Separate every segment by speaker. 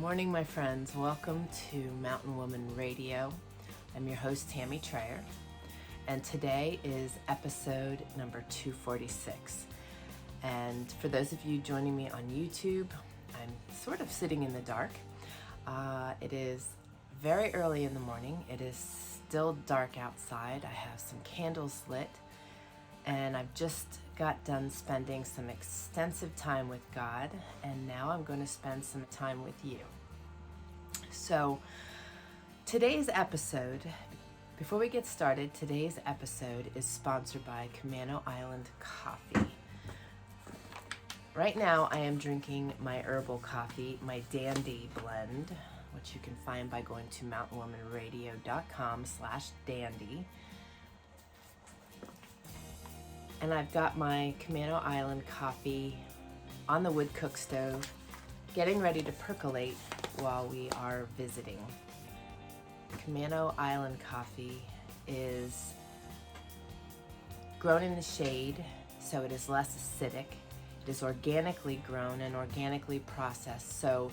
Speaker 1: morning, my friends. Welcome to Mountain Woman Radio. I'm your host, Tammy Trayer, and today is episode number 246. And for those of you joining me on YouTube, I'm sort of sitting in the dark. It is very early in the morning. It is still dark outside. I have some candles lit, and I've just got done spending some extensive time with God, and now I'm going to spend some time with you. So today's episode, before we get started, today's episode is sponsored by Camano Island Coffee. Right now I am drinking my herbal coffee, my Dandy blend, which you can find by going to mountainwomanradio.com/dandy. And I've got my Camano Island coffee on the wood cook stove, getting ready to percolate while we are visiting. Camano Island coffee is grown in the shade, so it is less acidic. It is organically grown and organically processed, so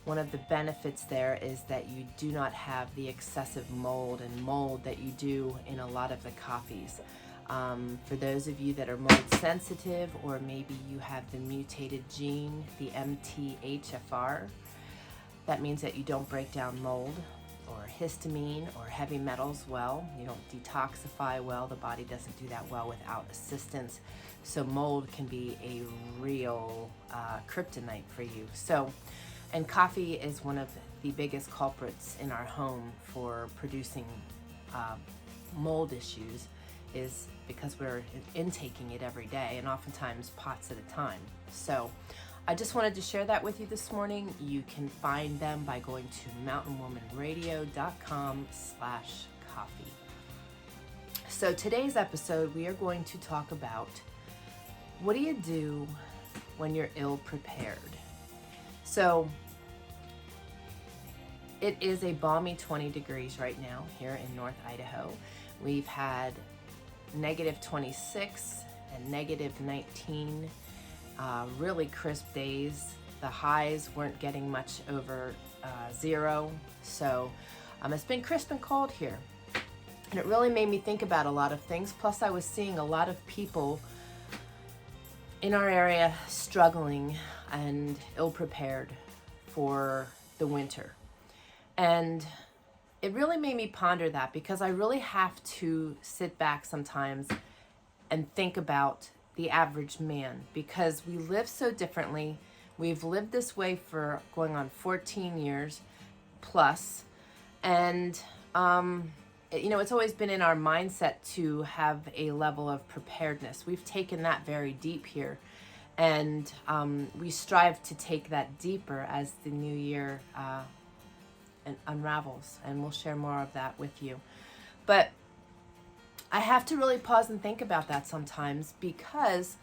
Speaker 1: one of the benefits there is that you do not have the excessive mold that you do in a lot of the coffees. For those of you that are mold sensitive, or maybe you have the mutated gene, the MTHFR, that means that you don't break down mold or histamine or heavy metals well. You don't detoxify well. The body doesn't do that well without assistance. So mold can be a real kryptonite for you. And coffee is one of the biggest culprits in our home for producing mold issues, is because we're intaking it every day, and oftentimes pots at a time. So I just wanted to share that with you this morning. You can find them by going to mountainwomanradio.com/coffee. So today's episode, we are going to talk about, what do you do when you're ill prepared? So it is a balmy 20 degrees right now here in North Idaho. We've had -26 and -19, really crisp days. The highs weren't getting much over 0, so it's been crisp and cold here. And it really made me think about a lot of things. Plus I was seeing a lot of people in our area struggling and ill-prepared for the winter. And it really made me ponder that, because I really have to sit back sometimes and think about the average man, because we live so differently. We've lived this way for going on 14 years plus, and it's always been in our mindset to have a level of preparedness. We've taken that very deep here, and we strive to take that deeper as the new year and unravels, and we'll share more of that with you. But I have to really pause and think about that sometimes, because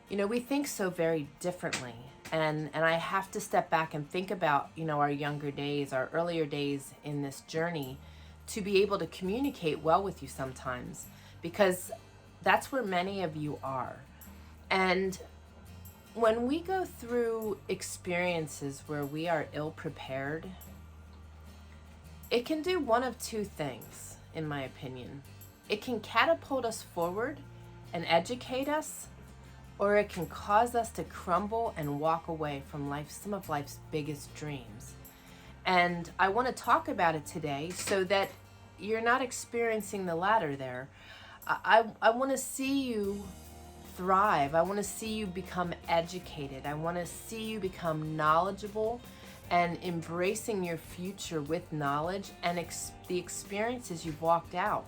Speaker 1: we think so very differently, and I have to step back and think about our younger days, our earlier days in this journey, to be able to communicate well with you sometimes, because that's where many of you are. And when we go through experiences where we are ill prepared, it can do one of two things, in my opinion. It can catapult us forward and educate us, or it can cause us to crumble and walk away from some of life's biggest dreams. And I want to talk about it today so that you're not experiencing the latter there. I want to see you thrive. I want to see you become educated. I want to see you become knowledgeable and embracing your future with knowledge and the experiences you've walked out,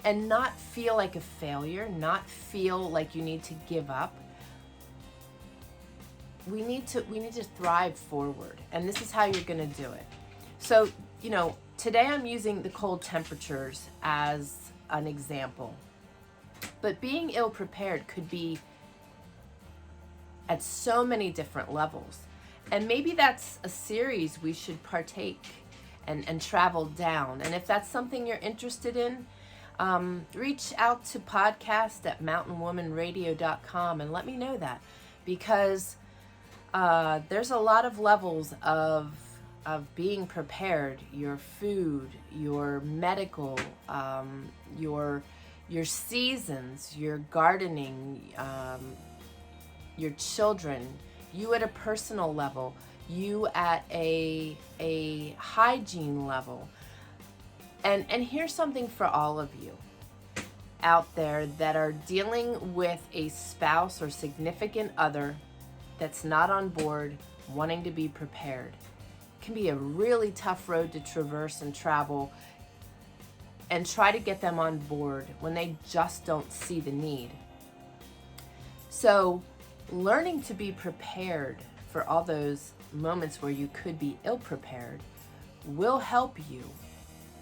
Speaker 1: and not feel like a failure, not feel like you need to give up. We need to thrive forward, and this is how you're going to do it. So, today I'm using the cold temperatures as an example, but being ill prepared could be at so many different levels. And maybe that's a series we should partake and travel down. And if that's something you're interested in, reach out to podcast@mountainwomanradio.com and let me know that, because there's a lot of levels of of being prepared, your food, your medical, your seasons, your gardening, your children, you at a personal level, you at a hygiene level. And here's something for all of you out there that are dealing with a spouse or significant other that's not on board, wanting to be prepared. It can be a really tough road to traverse and travel and try to get them on board when they just don't see the need. So learning to be prepared for all those moments where you could be ill-prepared will help you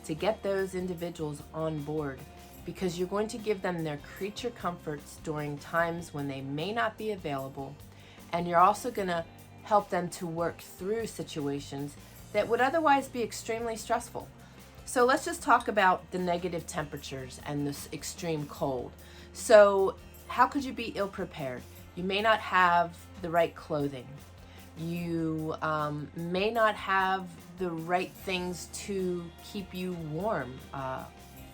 Speaker 1: to get those individuals on board, because you're going to give them their creature comforts during times when they may not be available, and you're also going to help them to work through situations that would otherwise be extremely stressful. So let's just talk about the negative temperatures and this extreme cold. So how could you be ill-prepared? You may not have the right clothing. You may not have the right things to keep you warm.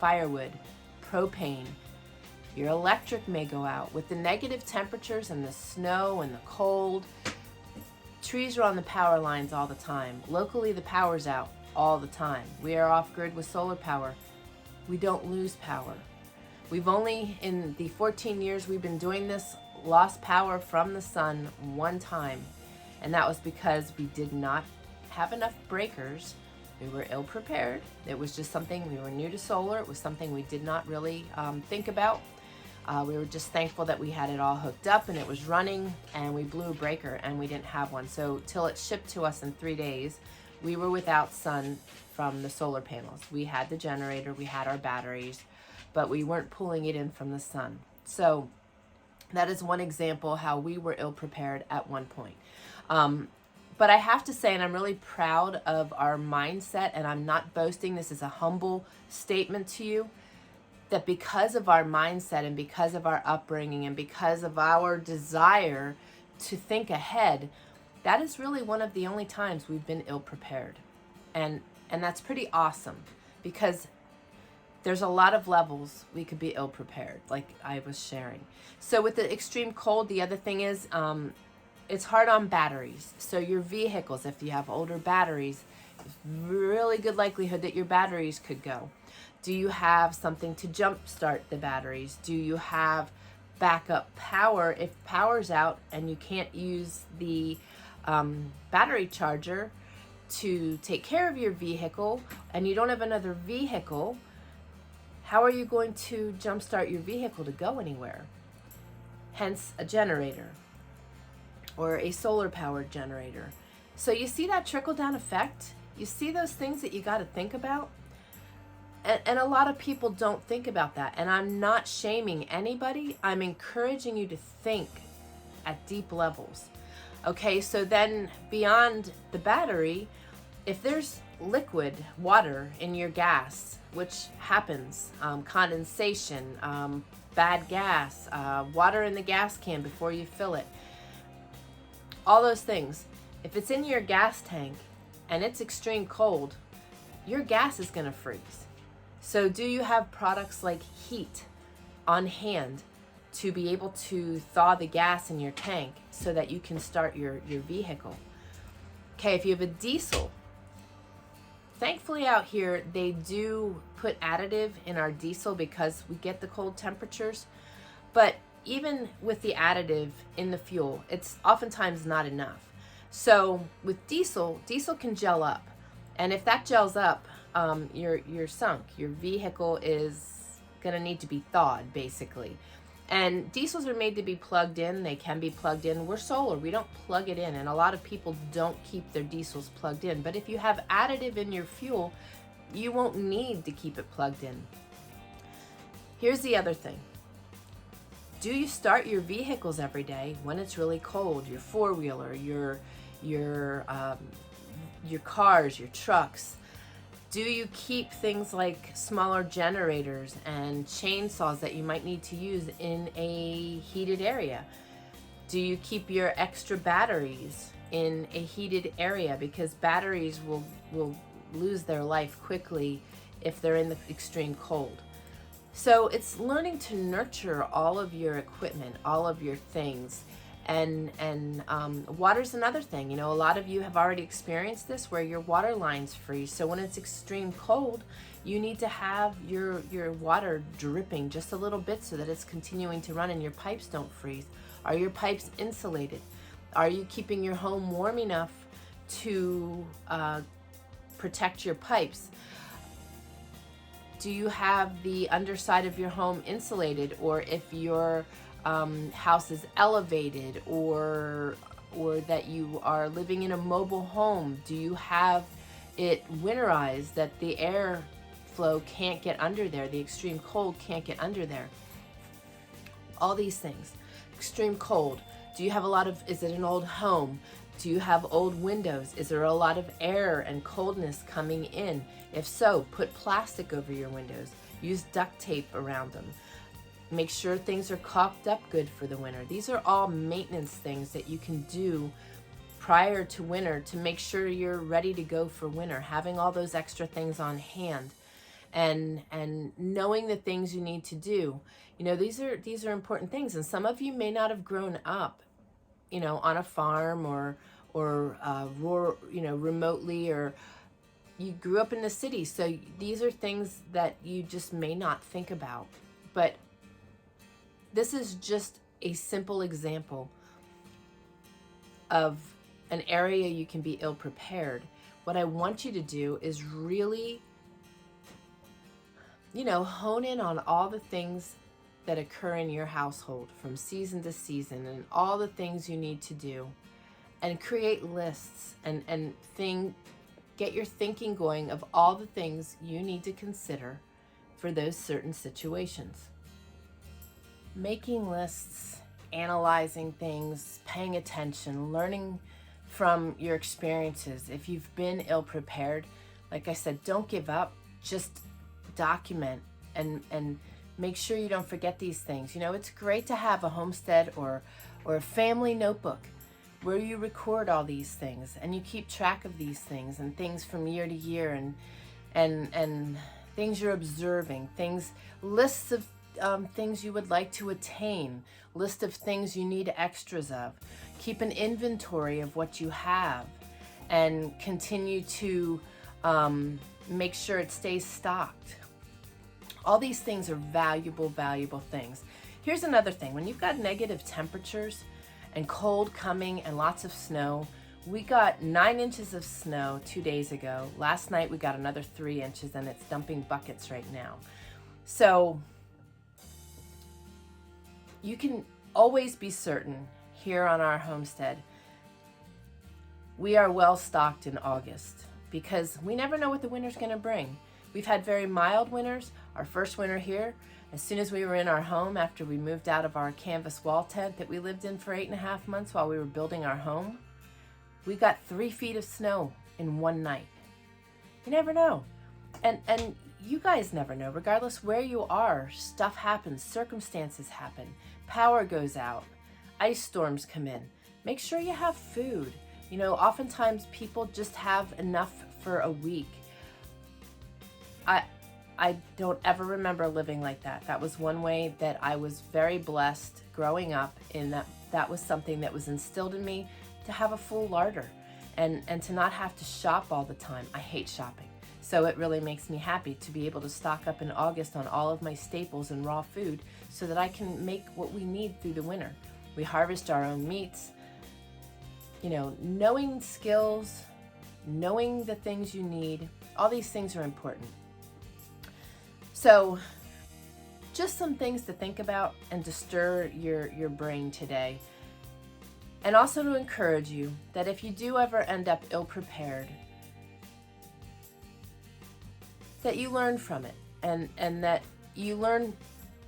Speaker 1: Firewood, propane. Your electric may go out. With the negative temperatures and the snow and the cold, trees are on the power lines all the time. Locally, the power's out all the time. We are off-grid with solar power. We don't lose power. We've only, in the 14 years we've been doing this, lost power from the sun one time, and that was because we did not have enough breakers. We were ill-prepared. It was just something, we were new to solar. It was something we did not really think about. We were just thankful that we had it all hooked up and it was running, and we blew a breaker and we didn't have one. So till it shipped to us in 3 days, we were without sun from the solar panels. We had the generator, we had our batteries, but we weren't pulling it in from the sun. So that is one example how we were ill-prepared at one point. But I have to say, and I'm really proud of our mindset, and I'm not boasting, this is a humble statement to you, that because of our mindset and because of our upbringing and because of our desire to think ahead, that is really one of the only times we've been ill-prepared. And that's pretty awesome, because there's a lot of levels we could be ill-prepared, like I was sharing. So with the extreme cold, the other thing is, it's hard on batteries. So your vehicles, if you have older batteries, really good likelihood that your batteries could go. Do you have something to jumpstart the batteries? Do you have backup power if power's out and you can't use the battery charger to take care of your vehicle, and you don't have another vehicle? How are you going to jumpstart your vehicle to go anywhere? Hence a generator or a solar powered generator. So you see that trickle down effect? You see those things that you got to think about? And a lot of people don't think about that. And I'm not shaming anybody. I'm encouraging you to think at deep levels. Okay, so then beyond the battery, if there's liquid water in your gas, which happens, condensation, bad gas, water in the gas can before you fill it, all those things, if it's in your gas tank and it's extreme cold, your gas is going to freeze. So do you have products like heat on hand to be able to thaw the gas in your tank so that you can start your vehicle? Okay, if you have a diesel, thankfully out here they do put additive in our diesel because we get the cold temperatures, but even with the additive in the fuel, it's oftentimes not enough. So with diesel can gel up, and if that gels up, you're sunk. Your vehicle is gonna need to be thawed, basically. And diesels are made to be plugged in. They can be plugged in. We're solar, we don't plug it in, and a lot of people don't keep their diesels plugged in. But if you have additive in your fuel, you won't need to keep it plugged in. Here's the other thing. Do you start your vehicles every day when it's really cold? Your four-wheeler, your cars, your trucks. Do you keep things like smaller generators and chainsaws that you might need to use in a heated area? Do you keep your extra batteries in a heated area, because batteries will lose their life quickly if they're in the extreme cold. So it's learning to nurture all of your equipment, all of your things. And water's another thing. You know, a lot of you have already experienced this, where your water lines freeze. So when it's extreme cold, you need to have your water dripping just a little bit so that it's continuing to run and your pipes don't freeze. Are your pipes insulated? Are you keeping your home warm enough to protect your pipes? Do you have the underside of your home insulated? Or if your house is elevated, or that you are living in a mobile home, do you have it winterized that the air flow can't get under there, the extreme cold can't get under there? All these things. Extreme cold. Do you have a lot of, is it an old home? Do you have old windows? Is there a lot of air and coldness coming in? If so, put plastic over your windows. Use duct tape around them. Make sure things are caulked up good for the winter. These are all maintenance things that you can do prior to winter to make sure you're ready to go for winter. Having all those extra things on hand, and knowing the things you need to do. You know, these are important things. And some of you may not have grown up, you know, on a farm or rural, you know, remotely, or you grew up in the city. So these are things that you just may not think about. But this is just a simple example of an area you can be ill prepared. What I want you to do is really, you know, hone in on all the things that occur in your household from season to season, and all the things you need to do, and create lists and get your thinking going of all the things you need to consider for those certain situations. Making lists, analyzing things, paying attention, learning from your experiences. If you've been ill prepared, like I said, don't give up. Just document and make sure you don't forget these things. You know, it's great to have a homestead or a family notebook where you record all these things and you keep track of these things and things from year to year, and things you're observing, lists of things you would like to attain, list of things you need extras of. Keep an inventory of what you have and continue to make sure it stays stocked. All these things are valuable things. Here's another thing. When you've got negative temperatures and cold coming and lots of snow, we got 9 inches of snow 2 days ago. Last night we got another 3 inches, and it's dumping buckets right now. So you can always be certain here on our homestead, we are well stocked in August, because we never know what the winter's going to bring. We've had very mild winters. Our first winter here, as soon as we were in our home, after we moved out of our canvas wall tent that we lived in for 8.5 months while we were building our home, we got 3 feet of snow in one night. You never know. And you guys never know. Regardless where you are, stuff happens, circumstances happen, power goes out, ice storms come in. Make sure you have food. You know, oftentimes people just have enough for a week. I don't ever remember living like that. That was one way that I was very blessed growing up, in that was something that was instilled in me, to have a full larder and to not have to shop all the time. I hate shopping. So it really makes me happy to be able to stock up in August on all of my staples and raw food so that I can make what we need through the winter. We harvest our own meats. You know, knowing skills, knowing the things you need, all these things are important. So just some things to think about and to stir your brain today. And also to encourage you that if you do ever end up ill-prepared, that you learn from it, and that you learn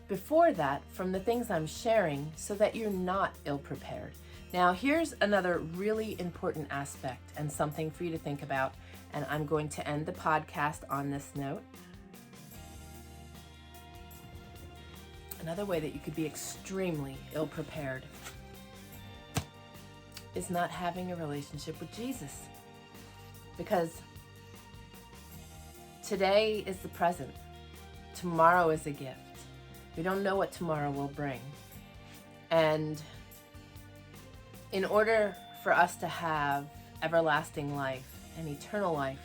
Speaker 1: before that from the things I'm sharing, so that you're not ill-prepared. Now, here's another really important aspect and something for you to think about, and I'm going to end the podcast on this note. Another way that you could be extremely ill-prepared is not having a relationship with Jesus. Because today is the present. Tomorrow is a gift. We don't know what tomorrow will bring. And in order for us to have everlasting life and eternal life,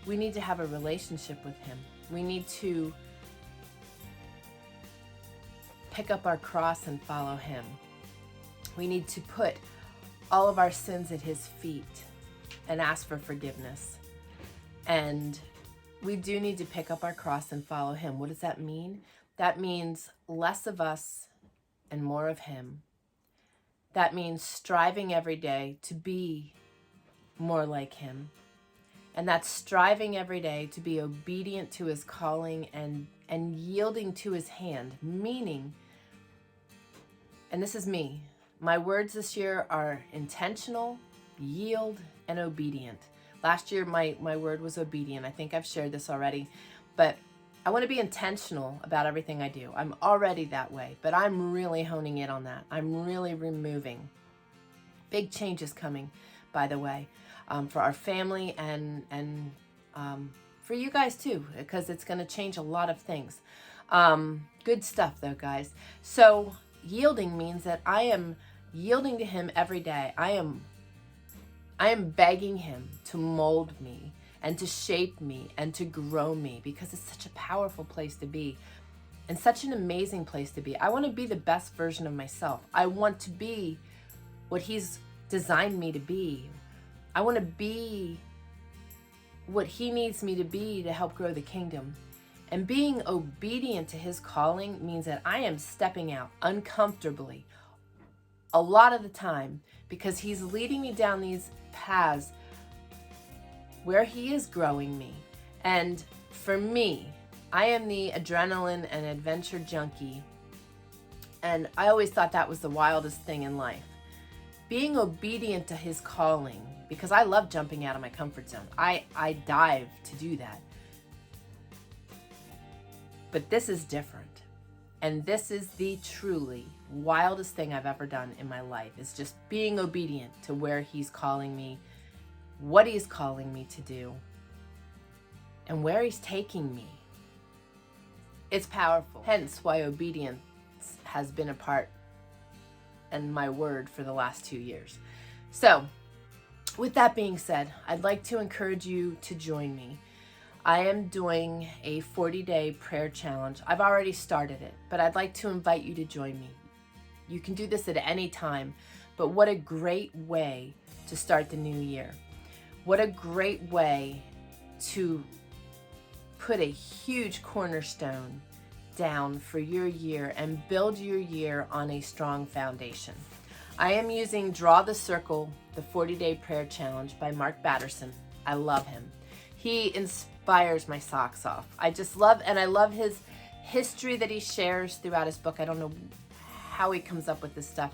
Speaker 1: we need to have a relationship with Him. We need to pick up our cross and follow Him. We need to put all of our sins at His feet and ask for forgiveness. And we do need to pick up our cross and follow Him. What does that mean? That means less of us and more of Him. That means striving every day to be more like Him. And that's striving every day to be obedient to His calling and yielding to His hand. Meaning, and this is me, my words this year are intentional, yield, and obedient. Last year, my word was obedient. I think I've shared this already. But I want to be intentional about everything I do. I'm already that way, but I'm really honing in on that. I'm really removing. Big changes coming, by the way, for our family and for you guys too, because it's going to change a lot of things. Good stuff though, guys. So yielding means that I am yielding to Him every day. I am begging Him to mold me and to shape me and to grow me, because it's such a powerful place to be and such an amazing place to be. I want to be the best version of myself. I want to be what He's designed me to be. I want to be what He needs me to be to help grow the kingdom. And being obedient to His calling means that I am stepping out uncomfortably a lot of the time, because He's leading me down these paths where He is growing me. And for me, I am the adrenaline and adventure junkie, and I always thought that was the wildest thing in life. Being obedient to His calling, because I love jumping out of my comfort zone. I dive to do that. But this is different. And this is the truly wildest thing I've ever done in my life, is just being obedient to where He's calling me, what He's calling me to do, and where He's taking me. It's powerful. Hence why obedience has been a part and my word for the last 2 years. So, with that being said, I'd like to encourage you to join me. I am doing a 40-day prayer challenge. I've already started it, but I'd like to invite you to join me. You can do this at any time, but what a great way to start the new year. What a great way to put a huge cornerstone down for your year and build your year on a strong foundation. I am using Draw the Circle, the 40-day prayer challenge by Mark Batterson. I love him. He inspires my socks off. I just love, and I love his history that he shares throughout his book. I don't know how he comes up with this stuff.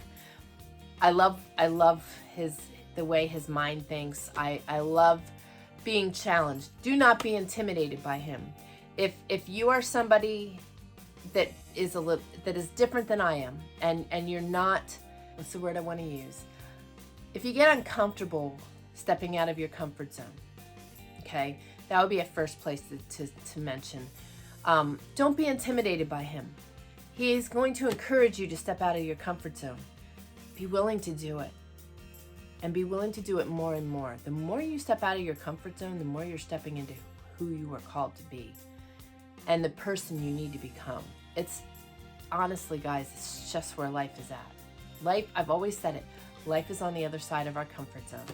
Speaker 1: I love the way his mind thinks. I love being challenged. Do not be intimidated by him. If you are somebody that is different than I am, and you're not, what's the word I want to use? If you get uncomfortable stepping out of your comfort zone, okay, that would be a first place to mention. Don't be intimidated by him. He is going to encourage you to step out of your comfort zone. Be willing to do it. And be willing to do it more and more. The more you step out of your comfort zone, the more you're stepping into who you are called to be and the person you need to become. It's honestly, guys, it's just where life is at. Life, I've always said it, life is on the other side of our comfort zone.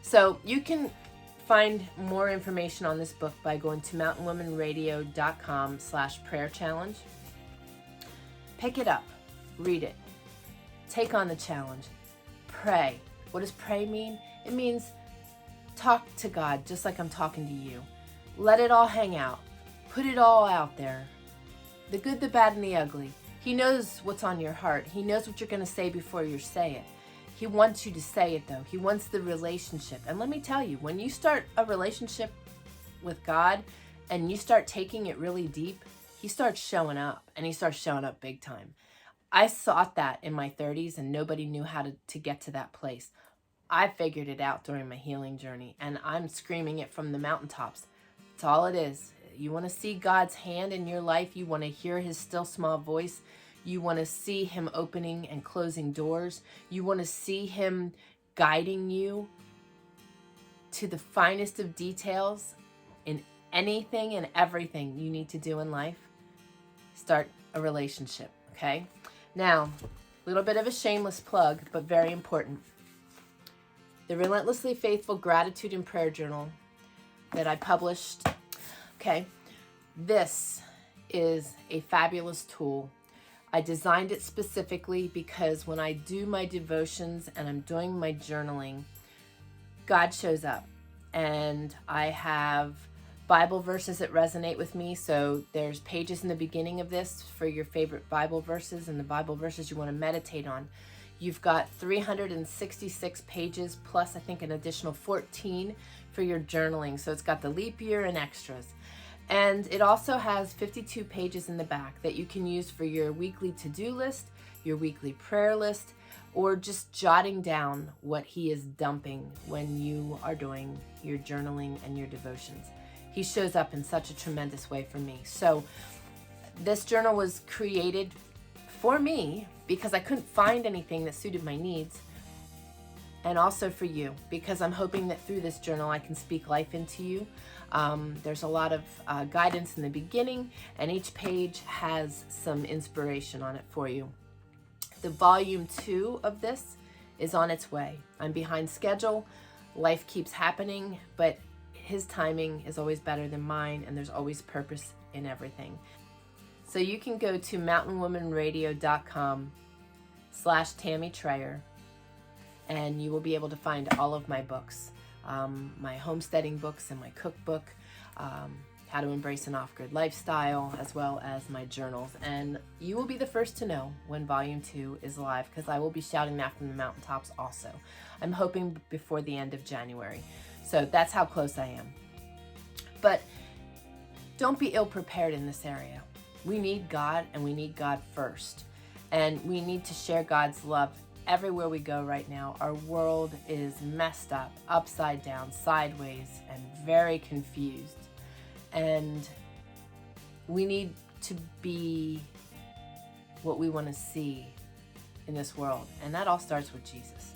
Speaker 1: So you can find more information on this book by going to mountainwomanradio.com/prayer challenge. Pick it up, read it, take on the challenge, pray. What does pray mean? It means talk to God just like I'm talking to you. Let it all hang out. Put it all out there. The good, the bad, and the ugly. He knows what's on your heart. He knows what you're going to say before you say it. He wants you to say it, though. He wants the relationship. And let me tell you, when you start a relationship with God and you start taking it really deep, He starts showing up, and He starts showing up big time. I sought that in my 30s and nobody knew how to get to that place. I figured it out during my healing journey, and I'm screaming it from the mountaintops. It's all it is. You want to see God's hand in your life. You want to hear his still small voice. You want to see him opening and closing doors. You want to see him guiding you to the finest of details in anything and everything you need to do in life. Start a relationship, okay? Now, a little bit of a shameless plug, but very important. The Relentlessly Faithful Gratitude and Prayer Journal that I published. Okay, this is a fabulous tool. I designed it specifically because when I do my devotions and I'm doing my journaling, God shows up. And I have Bible verses that resonate with me. So there's pages in the beginning of this for your favorite Bible verses and the Bible verses you want to meditate on. You've got 366 pages plus I think an additional 14 for your journaling. So it's got the leap year and extras. And it also has 52 pages in the back that you can use for your weekly to-do list, your weekly prayer list, or just jotting down what he is dumping when you are doing your journaling and your devotions. He shows up in such a tremendous way for me. So this journal was created for me because I couldn't find anything that suited my needs, and also for you because I'm hoping that through this journal I can speak life into you. There's a lot of guidance in the beginning, and each page has some inspiration on it for you. The volume 2 of this is on its way. I'm behind schedule. Life keeps happening, but his timing is always better than mine, and there's always purpose in everything. So you can go to mountainwomanradio.com/TammyTrayer, and you will be able to find all of my books, my homesteading books and my cookbook, How to Embrace an Off-Grid Lifestyle, as well as my journals. And you will be the first to know when Volume 2 is live, because I will be shouting that from the mountaintops also. I'm hoping before the end of January. So that's how close I am. But don't be ill-prepared in this area. We need God, and we need God first. And we need to share God's love everywhere we go right now. Our world is messed up, upside down, sideways, and very confused. And we need to be what we want to see in this world. And that all starts with Jesus.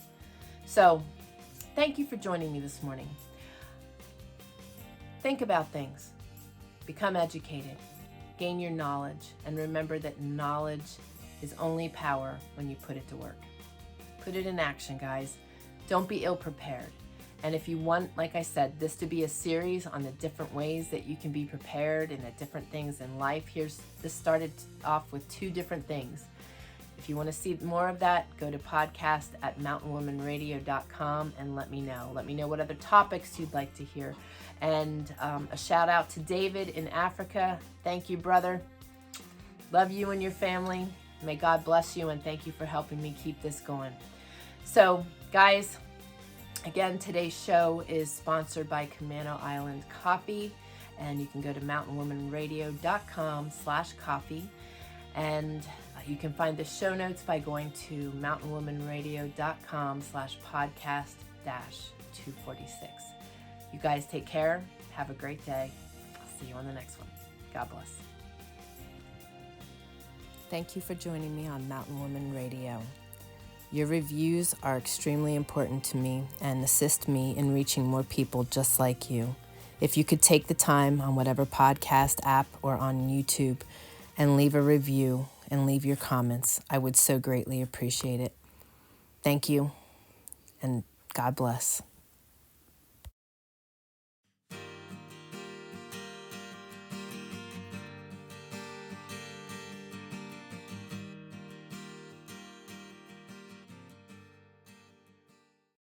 Speaker 1: So thank you for joining me this morning. Think about things. Become educated. Gain your knowledge. And remember that knowledge is only power when you put it to work. Put it in action, guys. Don't be ill-prepared. And if you want, like I said, this to be a series on the different ways that you can be prepared and the different things in life, this started off with 2 different things. If you want to see more of that, go to podcast@mountainwomanradio.com and let me know. Let me know what other topics you'd like to hear. And a shout out to David in Africa. Thank you, brother. Love you and your family. May God bless you, and thank you for helping me keep this going. So, guys, again, today's show is sponsored by Camano Island Coffee, and you can go to mountainwomanradio.com/coffee, and you can find the show notes by going to mountainwomanradio.com/podcast-246. You guys take care. Have a great day. I'll see you on the next one. God bless. Thank you for joining me on Mountain Woman Radio. Your reviews are extremely important to me and assist me in reaching more people just like you. If you could take the time on whatever podcast app or on YouTube and leave a review and leave your comments, I would so greatly appreciate it. Thank you, and God bless.